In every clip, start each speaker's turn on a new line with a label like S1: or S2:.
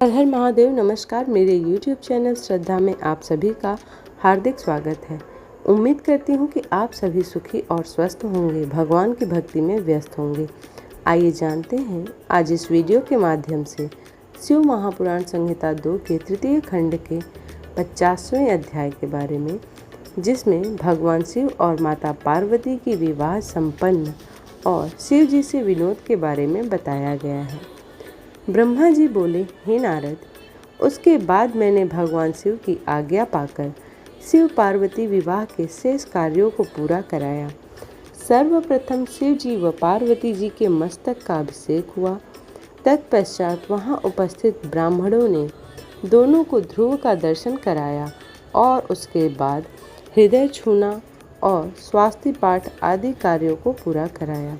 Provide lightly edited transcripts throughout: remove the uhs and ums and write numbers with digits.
S1: हर हर महादेव। नमस्कार। मेरे YouTube channel श्रद्धा में आप सभी का हार्दिक स्वागत है। उम्मीद करती हूँ कि आप सभी सुखी और स्वस्थ होंगे, भगवान की भक्ति में व्यस्त होंगे। आइए जानते हैं आज इस वीडियो के माध्यम से शिव महापुराण संहिता 2 के तृतीय खंड के 50वें अध्याय के बारे में, जिसमें भगवान शिव और माता पार्वती की विवाह संपन्न और शिव जी से विनोद के बारे में बताया गया है। ब्रह्मा जी बोले, हे नारद, उसके बाद मैंने भगवान शिव की आज्ञा पाकर शिव पार्वती विवाह के शेष कार्यों को पूरा कराया। सर्वप्रथम शिव जी व पार्वती जी के मस्तक का अभिषेक हुआ। तत्पश्चात वहां उपस्थित ब्राह्मणों ने दोनों को ध्रुव का दर्शन कराया और उसके बाद हृदय छूना और स्वास्ति पाठ आदि कार्यों को पूरा कराया।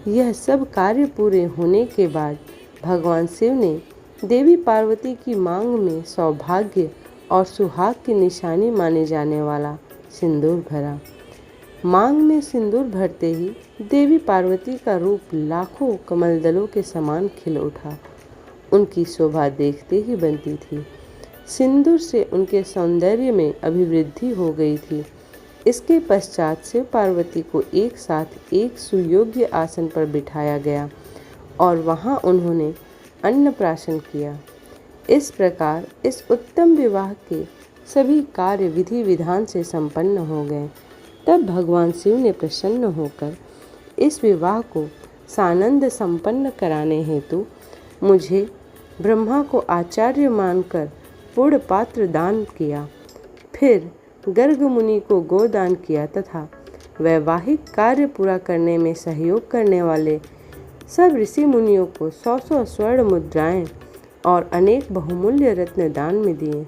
S1: यह सब कार्य पूरे होने के बाद भगवान शिव ने देवी पार्वती की मांग में सौभाग्य और सुहाग की निशानी माने जाने वाला सिंदूर भरा। मांग में सिंदूर भरते ही देवी पार्वती का रूप लाखों कमलदलों के समान खिल उठा। उनकी शोभा देखते ही बनती थी। सिंदूर से उनके सौंदर्य में अभिवृद्धि हो गई थी। इसके पश्चात शिव पार्वती को एक साथ एक सुयोग्य आसन पर बिठाया गया और वहां उन्होंने अन्नप्राशन किया। इस प्रकार इस उत्तम विवाह के सभी कार्य विधि विधान से संपन्न हो गए। तब भगवान शिव ने प्रसन्न होकर इस विवाह को सानंद संपन्न कराने हेतु मुझे ब्रह्मा को आचार्य मानकर पूर्ण पात्र दान किया। फिर गर्ग मुनि को गोदान किया तथा वैवाहिक कार्य पूरा करने में सहयोग करने वाले सब ऋषि मुनियों को 100 स्वर्ण मुद्राएं और अनेक बहुमूल्य रत्न दान में दिए।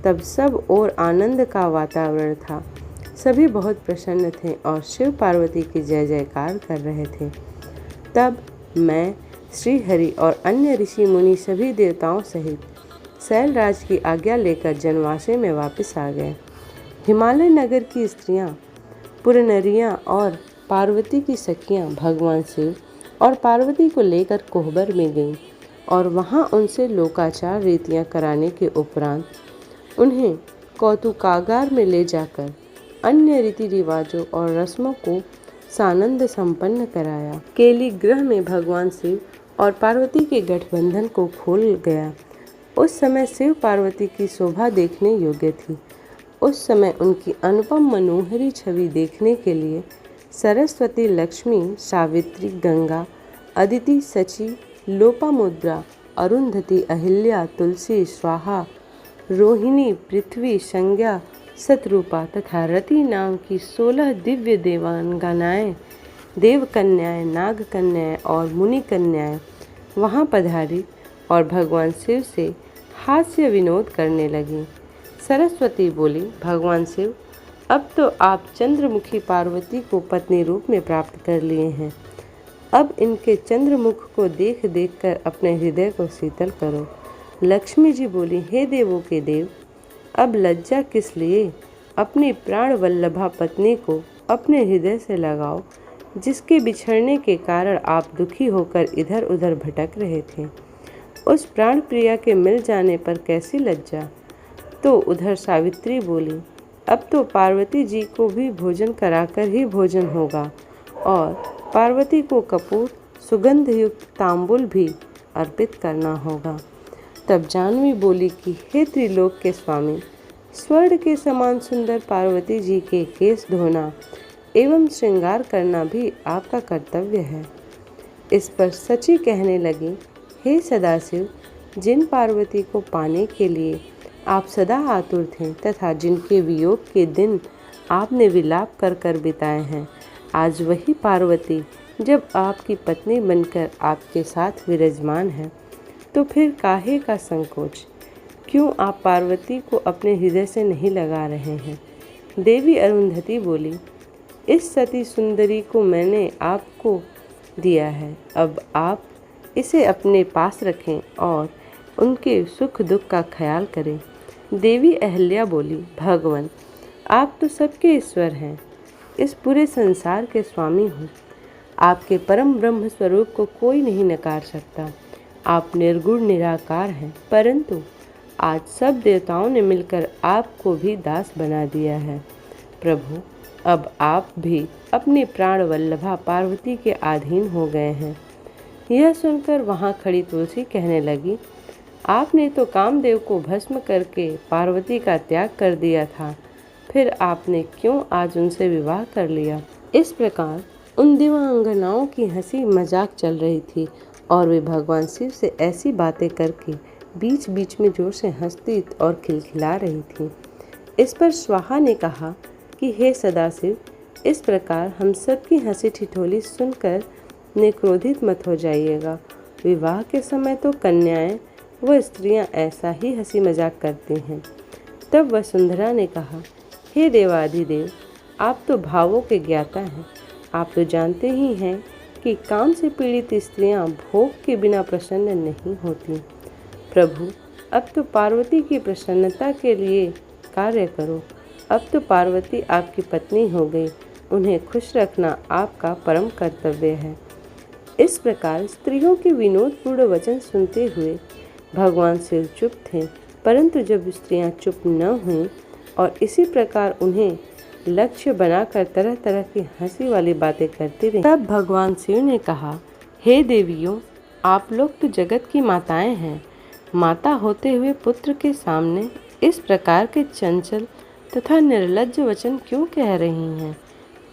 S1: तब सब और आनंद का वातावरण था। सभी बहुत प्रसन्न थे और शिव पार्वती की जय जयकार कर रहे थे। तब मैं, श्री हरि और अन्य ऋषि मुनि सभी देवताओं सहित शैलराज की आज्ञा लेकर जनवासे में वापस आ गए। हिमालय नगर की स्त्रियां, पुरनरियां और पार्वती की सखियां भगवान शिव और पार्वती को लेकर कोहबर में गईं और वहां उनसे लोकाचार रीतियां कराने के उपरांत उन्हें कौतुकागार में ले जाकर अन्य रीति रिवाजों और रस्मों को सानंद संपन्न कराया। केली गृह में भगवान शिव और पार्वती के गठबंधन को खोल गया। उस समय शिव पार्वती की शोभा देखने योग्य थी। उस समय उनकी अनुपम मनोहरी छवि देखने के लिए सरस्वती, लक्ष्मी, सावित्री, गंगा, अदिति, सची, लोपामुद्रा, अरुंधति, अहिल्या, तुलसी, स्वाहा, रोहिणी, पृथ्वी, संज्ञा, शतरूपा तथा रति नाम की 16 दिव्य देवांगनाएं, देवकन्याएं, नागकन्याएं और मुनि कन्याएं वहां पधारी और भगवान शिव से हास्य विनोद करने लगी। सरस्वती बोली, भगवान शिव, अब तो आप चंद्रमुखी पार्वती को पत्नी रूप में प्राप्त कर लिए हैं। अब इनके चंद्रमुख को देख देख कर अपने हृदय को शीतल करो। लक्ष्मी जी बोली, हे देवों के देव, अब लज्जा किस लिए? अपनी प्राण वल्लभा पत्नी को अपने हृदय से लगाओ, जिसके बिछड़ने के कारण आप दुखी होकर इधर उधर भटक रहे थे। उस प्राण प्रिया के मिल जाने पर कैसी लज्जा? तो उधर सावित्री बोली, अब तो पार्वती जी को भी भोजन कराकर ही भोजन होगा और पार्वती को कपूर सुगंध युक्त तांबुल भी अर्पित करना होगा। तब जानवी बोली कि हे त्रिलोक के स्वामी, स्वर्ण के समान सुंदर पार्वती जी के केश धोना एवं श्रृंगार करना भी आपका कर्तव्य है। इस पर सची कहने लगी, हे सदाशिव, जिन पार्वती को पाने के लिए आप सदा आतुर थे तथा जिनके वियोग के दिन आपने विलाप कर कर बिताए हैं, आज वही पार्वती जब आपकी पत्नी बनकर आपके साथ विराजमान है, तो फिर काहे का संकोच? क्यों आप पार्वती को अपने हृदय से नहीं लगा रहे हैं? देवी अरुंधति बोली, इस सती सुंदरी को मैंने आपको दिया है, अब आप इसे अपने पास रखें और उनके सुख दुख का ख्याल करें। देवी अहिल्या बोली, भगवान, आप तो सबके ईश्वर हैं, इस पूरे संसार के स्वामी हो। आपके परम ब्रह्म स्वरूप को कोई नहीं नकार सकता। आप निर्गुण निराकार हैं, परंतु आज सब देवताओं ने मिलकर आपको भी दास बना दिया है। प्रभु, अब आप भी अपनी प्राण वल्लभा पार्वती के अधीन हो गए हैं। यह सुनकर वहां खड़ी तुलसी कहने लगी, आपने तो कामदेव को भस्म करके पार्वती का त्याग कर दिया था, फिर आपने क्यों आज उनसे विवाह कर लिया? इस प्रकार उन दिव्यांगनाओं की हंसी मजाक चल रही थी और वे भगवान शिव से ऐसी बातें करके बीच बीच में जोर से हंसती और खिलखिला रही थी। इस पर स्वाहा ने कहा कि हे सदाशिव, इस प्रकार हम सब की हंसी ठिठोली सुनकर क्रोधित मत हो जाइएगा। विवाह के समय तो कन्याएं व स्त्रियां ऐसा ही हंसी मजाक करती हैं। तब वसुंधरा ने कहा, हे देवाधिदेव, आप तो भावों के ज्ञाता हैं। आप तो जानते ही हैं कि काम से पीड़ित स्त्रियां भोग के बिना प्रसन्न नहीं होती। प्रभु, अब तो पार्वती की प्रसन्नता के लिए कार्य करो। अब तो पार्वती आपकी पत्नी हो गई, उन्हें खुश रखना आपका परम कर्तव्य है। इस प्रकार स्त्रियों के विनोदपूर्ण वचन सुनते हुए भगवान शिव चुप थे, परंतु जब स्त्रियां चुप न हुईं और इसी प्रकार उन्हें लक्ष्य बनाकर तरह तरह की हंसी वाली बातें करती रहीं, तब भगवान शिव ने कहा, हे देवियों, आप लोग तो जगत की माताएं हैं। माता होते हुए पुत्र के सामने इस प्रकार के चंचल तथा निर्लज्ज वचन क्यों कह रही हैं?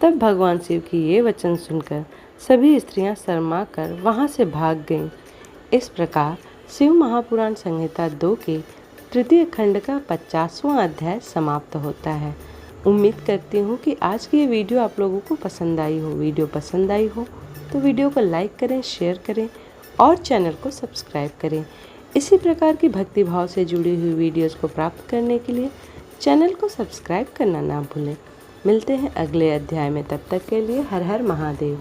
S1: तब भगवान शिव की ये वचन सुनकर सभी स्त्रियां शर्मा कर वहाँ से भाग गईं। इस प्रकार शिव महापुराण संहिता 2 के तृतीय खंड का 50वां अध्याय समाप्त होता है। उम्मीद करती हूँ कि आज की ये वीडियो आप लोगों को पसंद आई हो। वीडियो पसंद आई हो तो वीडियो को लाइक करें, शेयर करें और चैनल को सब्सक्राइब करें। इसी प्रकार की भक्तिभाव से जुड़ी हुई वीडियोस को प्राप्त करने के लिए चैनल को सब्सक्राइब करना ना भूलें। मिलते हैं अगले अध्याय में, तब तक के लिए हर हर महादेव।